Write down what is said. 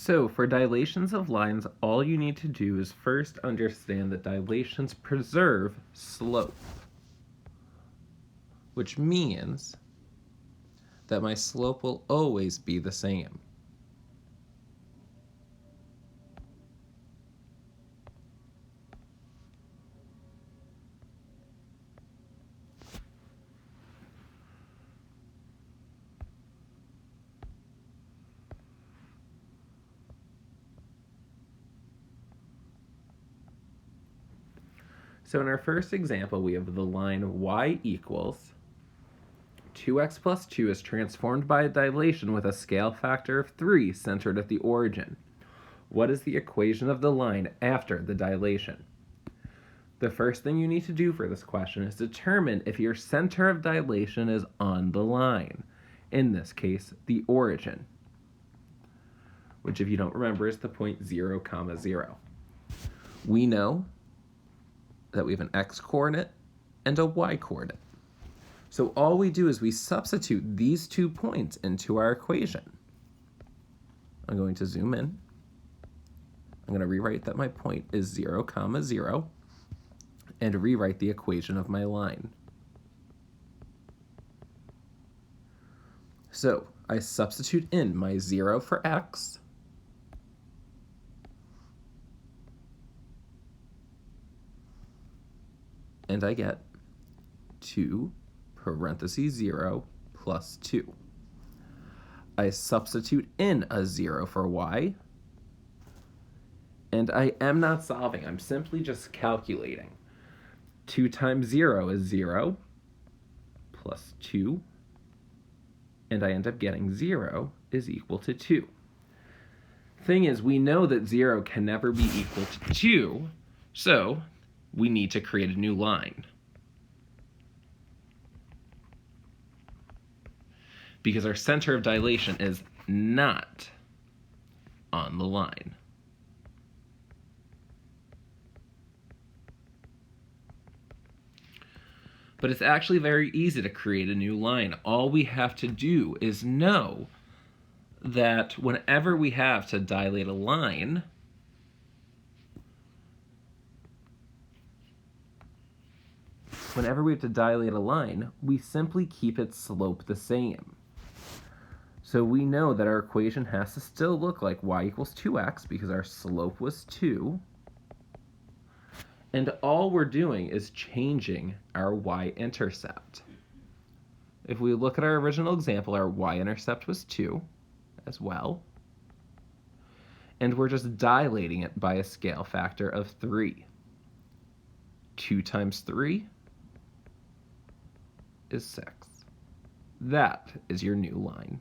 So for dilations of lines, all you need to do is first understand that dilations preserve slope, which means that my slope will always be the same. So in our first example, we have the line y equals 2x plus 2 is transformed by a dilation with a scale factor of 3 centered at the origin. What is the equation of the line after the dilation? The first thing you need to do for this question is determine if your center of dilation is on the line. In this case, the origin, which if you don't remember is the point 0, 0. We know that we have an x-coordinate and a y-coordinate. So all we do is we substitute these 2 points into our equation. I'm going to zoom in. I'm going to rewrite that my point is 0, 0, and rewrite the equation of my line. So I substitute in my 0 for x, and I get 2 parentheses 0 plus 2. I substitute in a 0 for y, and I am not solving, I'm simply just calculating. 2 times 0 is 0, plus 2, and I end up getting 0 is equal to 2. Thing is, we know that 0 can never be equal to 2, so we need to create a new line. Because our center of dilation is not on the line. But it's actually very easy to create a new line. All we have to do is know that whenever we have to dilate a line, we simply keep its slope the same. So we know that our equation has to still look like y equals 2x because our slope was 2. And all we're doing is changing our y-intercept. If we look at our original example, our y-intercept was 2 as well. And we're just dilating it by a scale factor of 3. 2 times 3 is 6. That is your new line.